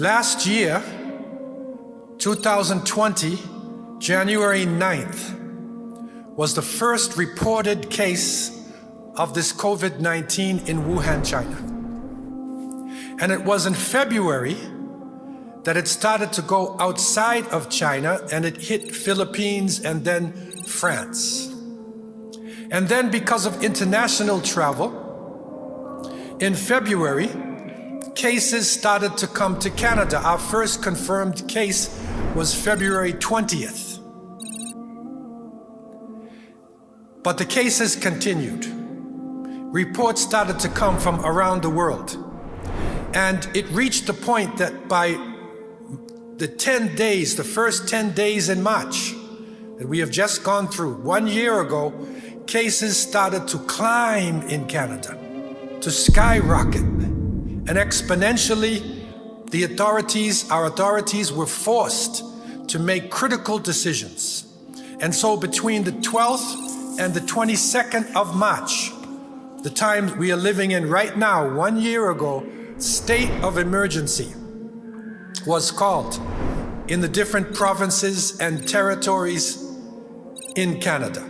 Last year, 2020, January 9th, was the first reported case of this COVID-19 in Wuhan, China. And it was in February that it started to go outside of China, and it hit Philippines and then France. And then because of international travel, in February, cases started to come to Canada. Our first confirmed case was February 20th. But the cases continued. Reports started to come from around the world. And it reached the point that by the 10 days, the first 10 days in March, that we have just gone through, 1 year ago, cases started to climb in Canada, to skyrocket. And exponentially, our authorities were forced to make critical decisions. And so between the 12th and the 22nd of March, the time we are living in right now, 1 year ago, state of emergency was called in the different provinces and territories in Canada.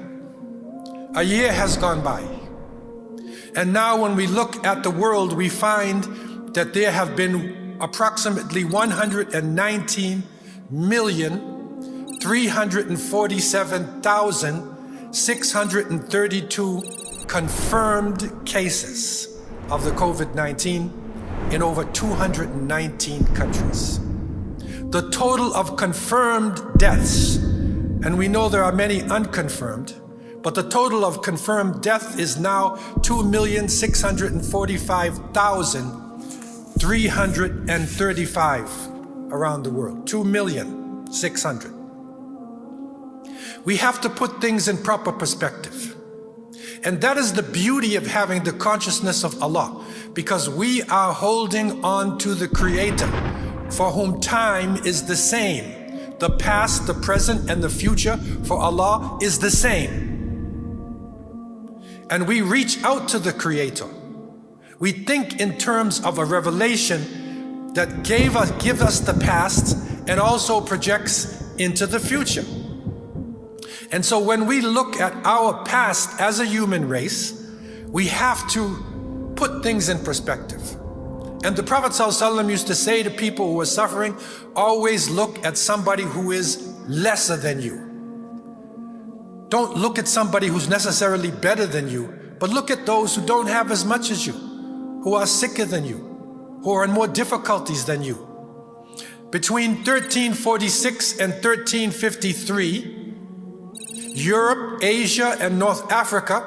A year has gone by. And now when we look at the world, we find that there have been approximately 119,347,632 confirmed cases of the COVID-19 in over 219 countries. The total of confirmed deaths, and we know there are many unconfirmed, but the total of confirmed death is now 2,645,335 around the world. 2,600,000. We have to put things in proper perspective. And that is the beauty of having the consciousness of Allah, because we are holding on to the Creator, for whom time is the same. The past, the present, and the future for Allah is the same. And we reach out to the Creator. We think in terms of a revelation that gives us the past and also projects into the future. And so when we look at our past as a human race, we have to put things in perspective. And the Prophet ﷺ used to say to people who are suffering, always look at somebody who is lesser than you. Don't look at somebody who's necessarily better than you, but look at those who don't have as much as you, who are sicker than you, who are in more difficulties than you. Between 1346 and 1353, Europe, Asia, and North Africa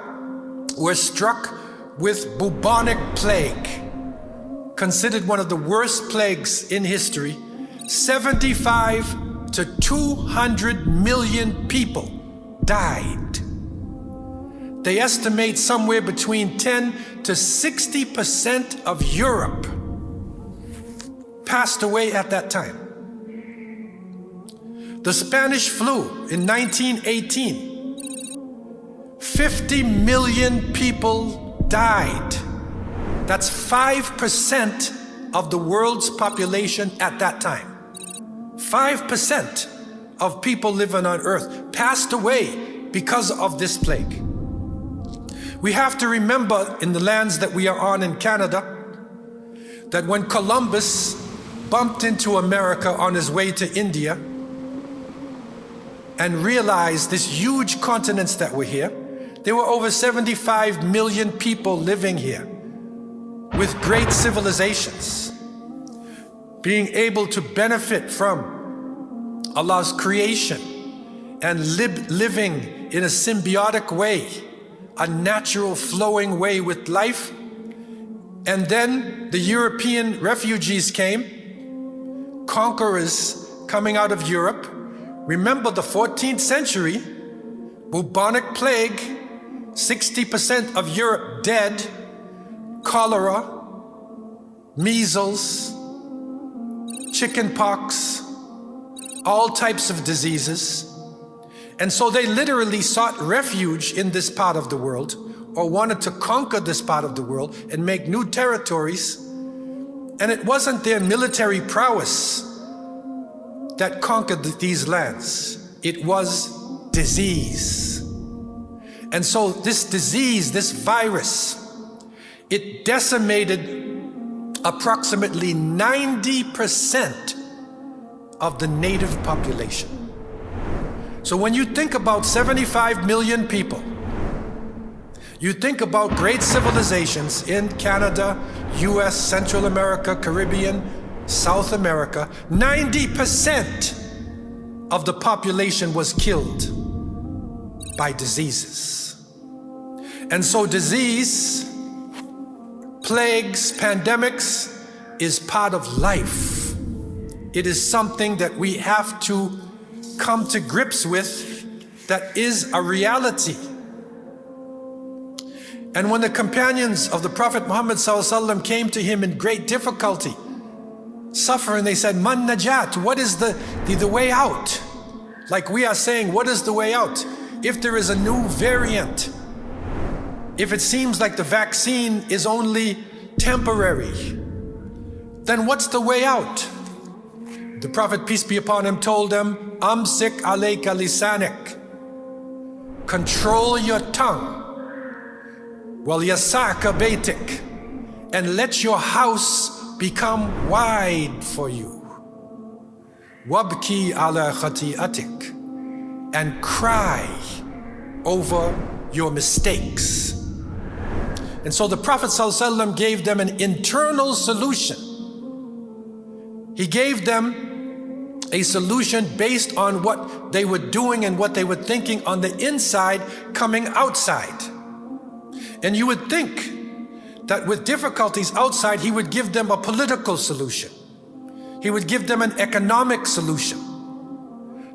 were struck with bubonic plague, considered one of the worst plagues in history. 75 to 200 million people died. They estimate somewhere between 10 to 60% of Europe passed away at that time. The Spanish flu in 1918, 50 million people died. That's 5% of the world's population at that time. 5% of people living on earth passed away because of this plague. We have to remember in the lands that we are on in Canada, that when Columbus bumped into America on his way to India and realized this huge continents that were here, there were over 75 million people living here with great civilizations, being able to benefit from Allah's creation and living in a symbiotic way, a natural flowing way with life. And then the European refugees came, conquerors coming out of Europe. Remember the 14th century, bubonic plague, 60% of Europe dead, cholera, measles, chickenpox, all types of diseases. And so they literally sought refuge in this part of the world, or wanted to conquer this part of the world and make new territories And it wasn't their military prowess that conquered these lands. It was disease. And so this disease, this virus, it decimated approximately 90% of the native population. So when you think about 75 million people, you think about great civilizations in Canada, US, Central America, Caribbean, South America, 90% of the population was killed by diseases. And so disease, plagues, pandemics is part of life. It is something that we have to come to grips with, that is a reality. And when the companions of the Prophet Muhammad ﷺ came to him in great difficulty, suffering, they said, Man najat, what is the way out? Like we are saying, what is the way out? If there is a new variant, if it seems like the vaccine is only temporary, then what's the way out? The Prophet, peace be upon him, told them, Amsik alayka lisanik. Control your tongue. Wal yasaka baitik. And let your house become wide for you. Wabki ala khati'atik. And cry over your mistakes. And so the Prophet ﷺ gave them an internal solution. He gave them a solution based on what they were doing and what they were thinking on the inside coming outside. And you would think that with difficulties outside, he would give them a political solution. He would give them an economic solution.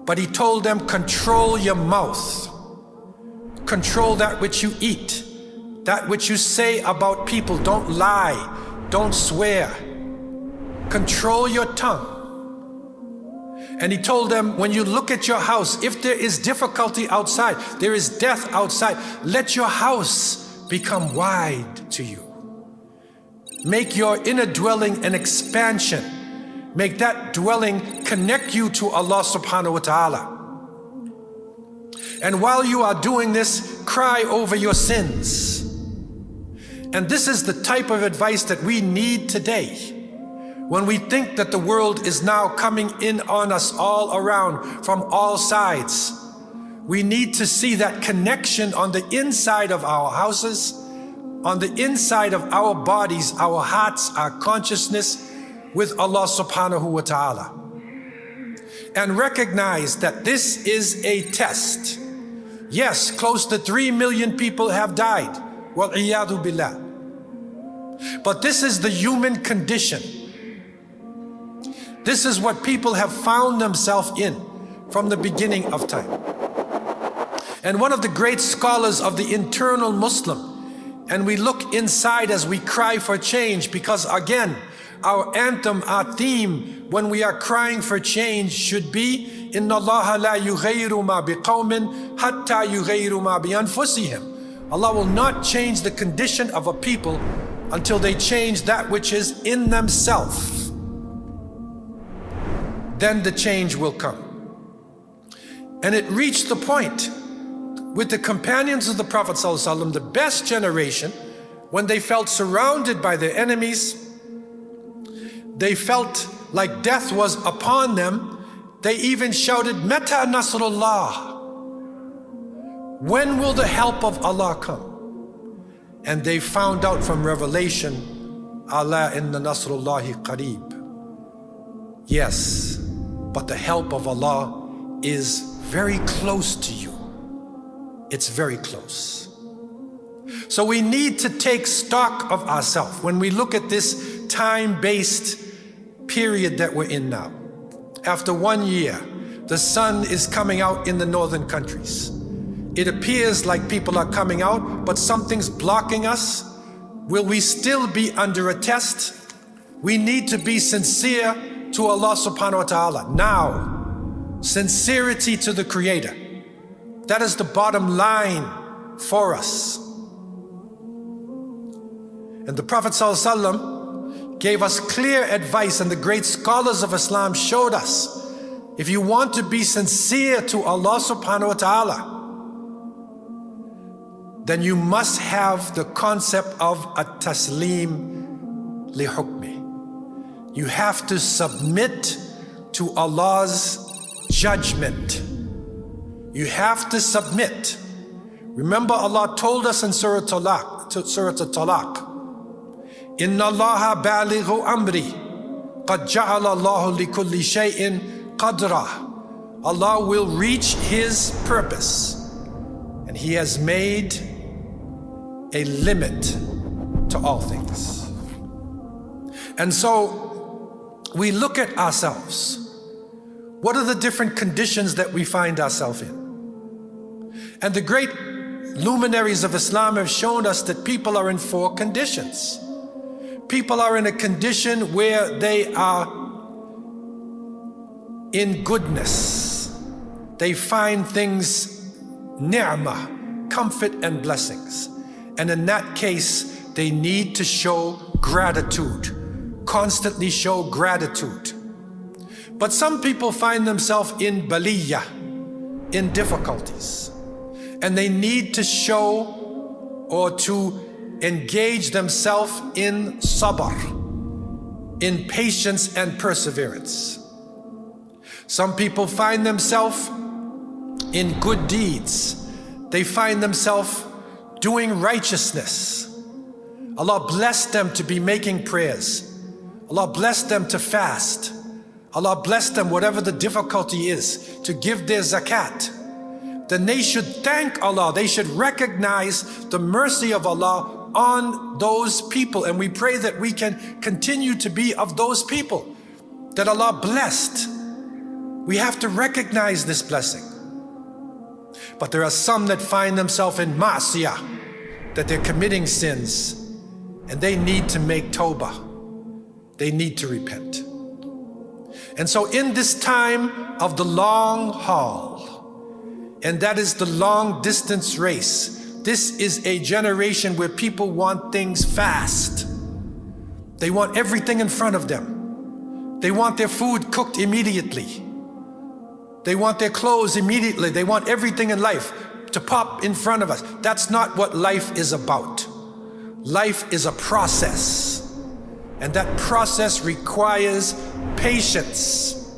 But he told them, control your mouth. Control that which you eat, that which you say about people. Don't lie, don't swear. Control your tongue. And he told them, when you look at your house, if there is difficulty outside, there is death outside, let your house become wide to you. Make your inner dwelling an expansion. Make that dwelling connect you to Allah subhanahu wa ta'ala. And while you are doing this, cry over your sins. And this is the type of advice that we need today. When we think that the world is now coming in on us all around from all sides, we need to see that connection on the inside of our houses, on the inside of our bodies, our hearts, our consciousness with Allah subhanahu wa ta'ala. And recognize that this is a test. Yes, close to 3 million people have died. Wal-iyadhu billah. But this is the human condition. This is what people have found themselves in from the beginning of time. And one of the great scholars of the internal Muslim, and we look inside as we cry for change, because again, our anthem, our theme, when we are crying for change should be, Inna Allah la yughayyiru ma biqawmin hatta yughayyiru ma bi anfusihim. Allah will not change the condition of a people until they change that which is in themselves. Then the change will come. And it reached the point with the companions of the Prophet ﷺ, the best generation, when they felt surrounded by their enemies, they felt like death was upon them, they even shouted, Mata Nasrullah. When will the help of Allah come? And they found out from revelation, Allah inna Nasrullahi qareeb. Yes, but the help of Allah is very close to you. It's very close. So we need to take stock of ourselves when we look at this time-based period that we're in now. After 1 year, the sun is coming out in the northern countries. It appears like people are coming out, but something's blocking us. Will we still be under a test? We need to be sincere to Allah subhanahu wa ta'ala. Now, sincerity to the Creator. That is the bottom line for us. And the Prophet ﷺ gave us clear advice, and the great scholars of Islam showed us, if you want to be sincere to Allah subhanahu wa ta'ala, then you must have the concept of at-taslim li hukmi. You have to submit to Allah's judgment. You have to submit. Remember, Allah told us in Surah Talaq, Inna Allaha balighu amri, qad ja'ala Allahu li kulli shay'in qadra. Allah will reach His purpose, and He has made a limit to all things. And so we look at ourselves. What are the different conditions that we find ourselves in? And the great luminaries of Islam have shown us that people are in 4 conditions. People are in a condition where they are in goodness. They find things, ni'mah, comfort and blessings. And in that case, they need to show gratitude, constantly show gratitude. But some people find themselves in baliyah, in difficulties, and they need to show or to engage themselves in sabr, in patience and perseverance. Some people find themselves in good deeds. They find themselves doing righteousness. Allah blessed them to be making prayers. Allah blessed them to fast. Allah blessed them, whatever the difficulty is, to give their zakat. Then they should thank Allah. They should recognize the mercy of Allah on those people. And we pray that we can continue to be of those people that Allah blessed. We have to recognize this blessing. But there are some that find themselves in ma'siyah, that they're committing sins, and they need to make tawbah. They need to repent. And so in this time of the long haul, and that is the long distance race, this is a generation where people want things fast. They want everything in front of them. They want their food cooked immediately. They want their clothes immediately. They want everything in life to pop in front of us. That's not what life is about. Life is a process, and that process requires patience.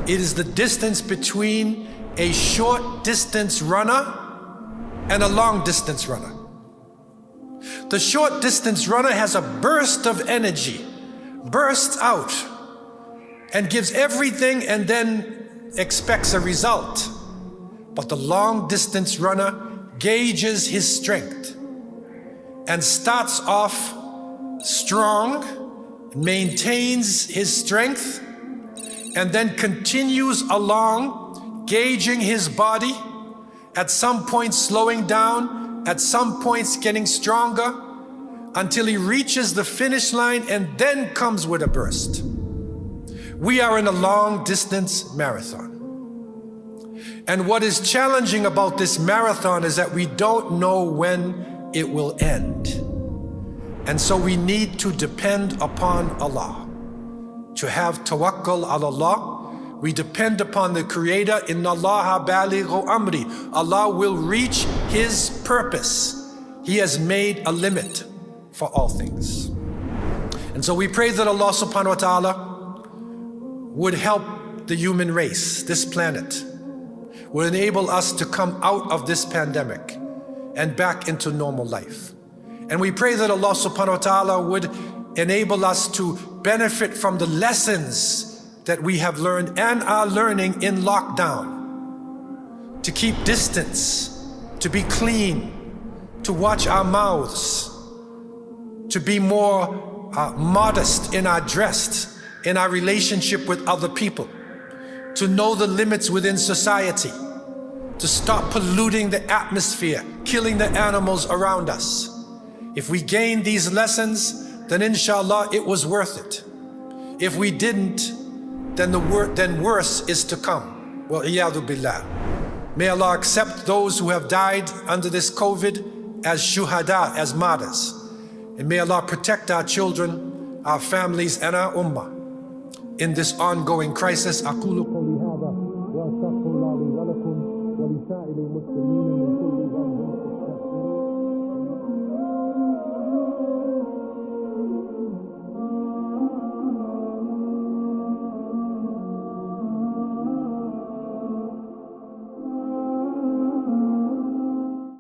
It is the distance between a short distance runner and a long distance runner. The short distance runner has a burst of energy, bursts out and gives everything and then expects a result. But the long distance runner gauges his strength and starts off strong, maintains his strength, and then continues along, gauging his body, at some point slowing down, at some points getting stronger, until he reaches the finish line and then comes with a burst. We are in a long distance marathon. And what is challenging about this marathon is that we don't know when it will end. And so we need to depend upon Allah. To have tawakkul ala Allah, we depend upon the Creator. Inna Allaha balighu amri. Allah will reach His purpose. He has made a limit for all things. And so we pray that Allah subhanahu wa ta'ala would help the human race, this planet, would enable us to come out of this pandemic and back into normal life. And we pray that Allah subhanahu wa ta'ala would enable us to benefit from the lessons that we have learned and are learning in lockdown. To keep distance, to be clean, to watch our mouths, to be more modest in our dress, in our relationship with other people, to know the limits within society, to stop polluting the atmosphere, killing the animals around us. If we gain these lessons, then inshallah it was worth it. If we didn't, then worse is to come. Wal-iyadu billah. May Allah accept those who have died under this COVID as shuhada, as martyrs. And may Allah protect our children, our families, and our ummah in this ongoing crisis. أقول قولي هذا وأستغفر الله لي ولكم ولسائر المسلمين من كل ذنب.